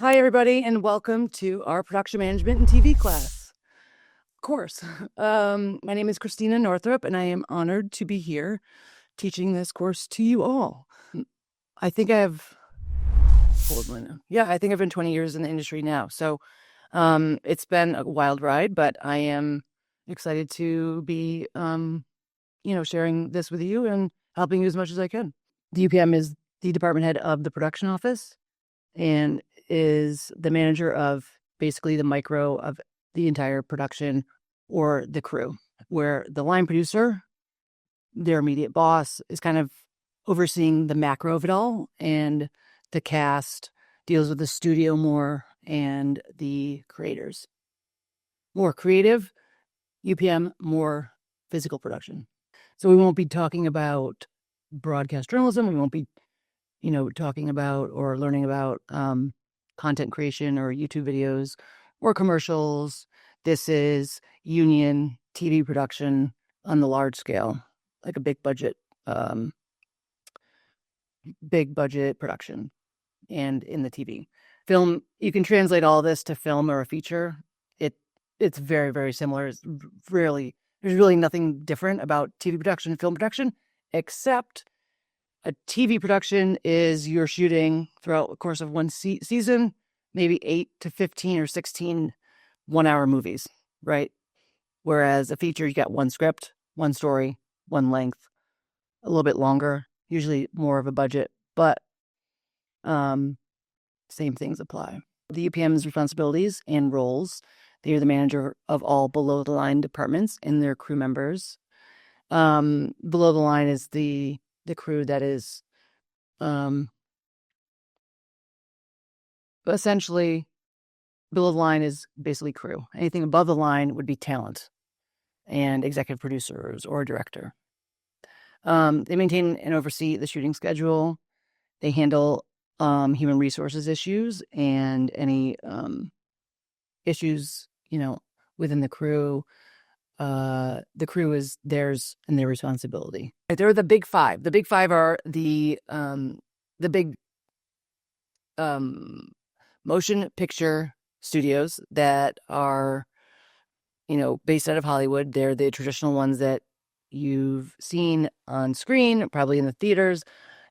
Hi, everybody, and welcome to our production management and TV class course. My name is Christina Northrup, and I am honored to be here teaching this course to you all. I think I've been 20 years in the industry now. So it's been a wild ride, but I am excited to be, sharing this with you and helping you as much as I can. The UPM is the department head of the production office and is the manager of basically the micro of the entire production or the crew, where the line producer, their immediate boss, is kind of overseeing the macro of it all, and the cast deals with the studio more and the creators. More creative, UPM, more physical production. So we won't be talking about broadcast journalism. We won't be talking about or learning about content creation or YouTube videos or commercials. This is union TV production on the large scale, like a big budget production, and in the TV. Film, you can translate all this to film or a feature. It's very, very similar. There's really nothing different about TV production and film production, except a TV production is you're shooting throughout the course of one season, maybe 8 to 15 or 16 one-hour movies, right? Whereas a feature, you got one script, one story, one length, a little bit longer, usually more of a budget, but same things apply. The UPM's responsibilities and roles: they are the manager of all below-the-line departments and their crew members. Below the line is the crew that is essentially, below the line is basically crew. Anything above the line would be talent and executive producers or director. They maintain and oversee the shooting schedule. They handle human resources issues and any issues, within the crew. The crew is theirs and their responsibility. They're the big five. The big five are the big motion picture studios that are, based out of Hollywood. They're the traditional ones that you've seen on screen, probably in the theaters,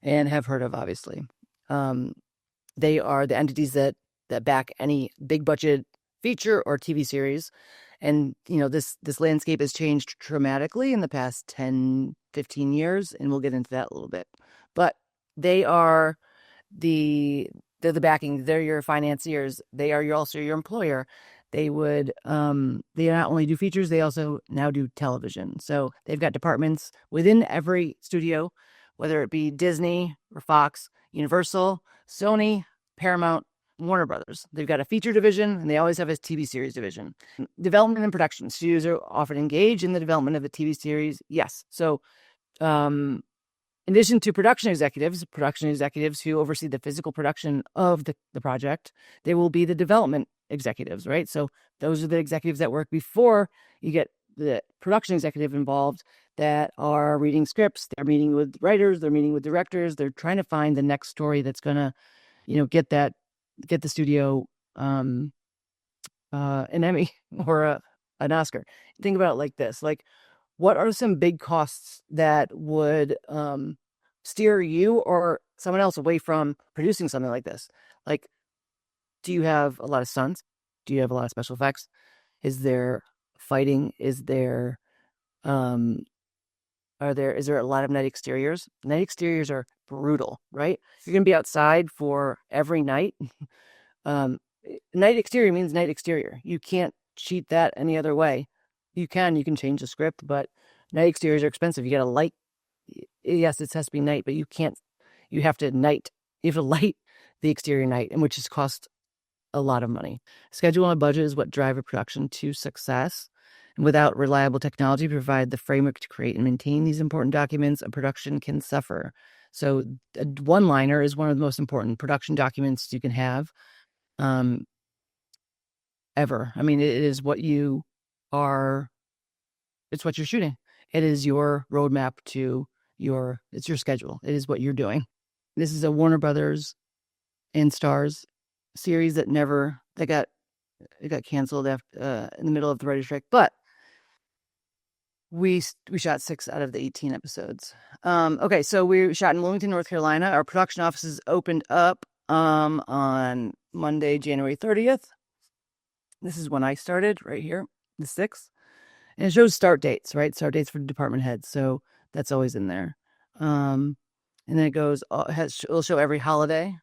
and have heard of, obviously. They are the entities that back any big budget feature or TV series. And, this landscape has changed dramatically in the past 10, 15 years, and we'll get into that a little bit. But they are they're the backing. They're your financiers. They are also your employer. They would, they not only do features, they also now do television. So they've got departments within every studio, whether it be Disney or Fox, Universal, Sony, Paramount, Warner Brothers. They've got a feature division, and they always have a TV series division. Development and production. Studios are often engaged in the development of a TV series. Yes. So, in addition to production executives who oversee the physical production of the project, they will be the development executives, right? So those are the executives that work before you get the production executive involved, that are reading scripts. They're meeting with writers. They're meeting with directors. They're trying to find the next story that's going to, get the studio an Emmy or an Oscar. Think about it like this: like, what are some big costs that would steer you or someone else away from producing something like this? Like, do you have a lot of stunts? Do you have a lot of special effects? Is there fighting? Is there is there a lot of night exteriors? Night exteriors are brutal, right? You're gonna be outside for every night. Night exterior means night exterior. You can't cheat that any other way. You can change the script, but night exteriors are expensive. You got to light. Yes, it has to be night, but you have to light the exterior night, and which has cost a lot of money. Schedule and budget is what drive a production to success. And without reliable technology to provide the framework to create and maintain these important documents, a production can suffer. So a one-liner is one of the most important production documents you can have ever. I mean, it is what you are. It's what you're shooting. It is your roadmap to it's your schedule. It is what you're doing. This is a Warner Brothers and Stars series that got canceled after in the middle of the writer's strike, but we shot 6 out of the 18 episodes. Okay, so we shot in Wilmington, North Carolina. Our production offices opened up on Monday, January 30th. This is when I started, right here, the 6th. And it shows start dates, right? Start dates for department heads. So that's always in there. And then it goes, it'll show every holiday.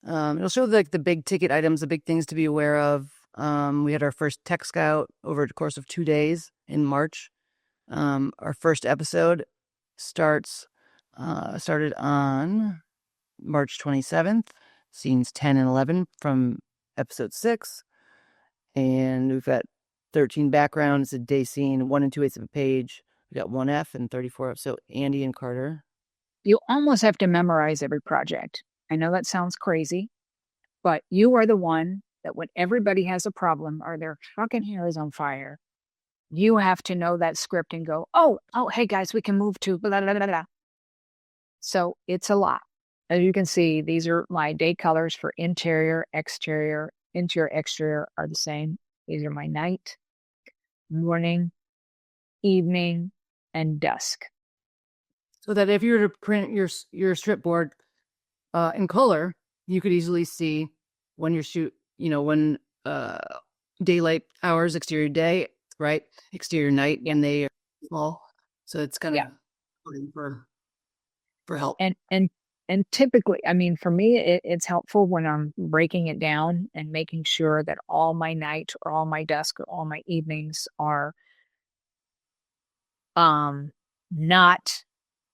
It'll show like the big ticket items, the big things to be aware of. We had our first tech scout over the course of 2 days in March. Our first episode started on March 27th, scenes 10 and 11 from episode 6. And we've got 13 backgrounds, a day scene, 1 2/8 of a page. We got 1F and 34. So Andy and Carter. You almost have to memorize every project. I know that sounds crazy, but you are the one that when everybody has a problem or their fucking hair is on fire, you have to know that script and go, oh, hey guys, we can move to blah, blah, blah, blah. So it's a lot. As you can see, these are my day colors for interior, exterior. Interior, exterior are the same. These are my night, morning, evening, and dusk. So that if you were to print your strip board in color, you could easily see when when daylight hours, exterior day, right? Exterior night, and they are small. So it's kind of for help. And typically, I mean, for me, it's helpful when I'm breaking it down and making sure that all my night or all my dusk or all my evenings are not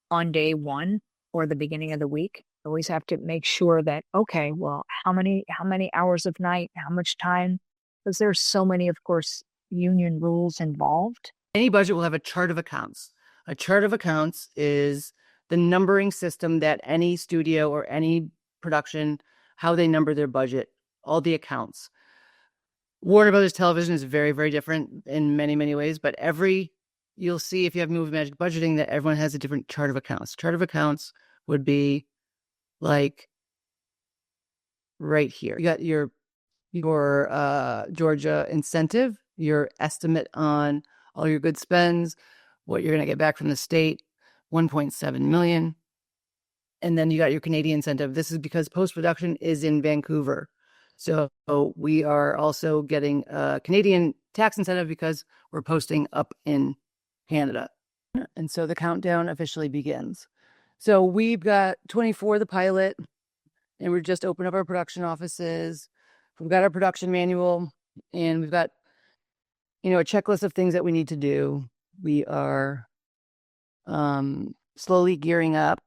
on day one or the beginning of the week. I always have to make sure that, okay, well, how many hours of night, how much time? Because there's so many, of course, union rules involved. Any budget will have a chart of accounts. A chart of accounts is the numbering system that any studio or any production, how they number their budget, all the accounts. Warner Brothers Television is very, very different in many, many ways, but you'll see if you have Movie Magic budgeting that everyone has a different chart of accounts. Chart of accounts would be like right here. You got your Georgia incentive, your estimate on all your good spends, what you're going to get back from the state, 1.7 million. And then you got your Canadian incentive. This is because post-production is in Vancouver. So we are also getting a Canadian tax incentive because we're posting up in Canada. And so the countdown officially begins. So we've got 24, the pilot, and we've just opened up our production offices. We've got our production manual, and we've got, a checklist of things that we need to do. We are slowly gearing up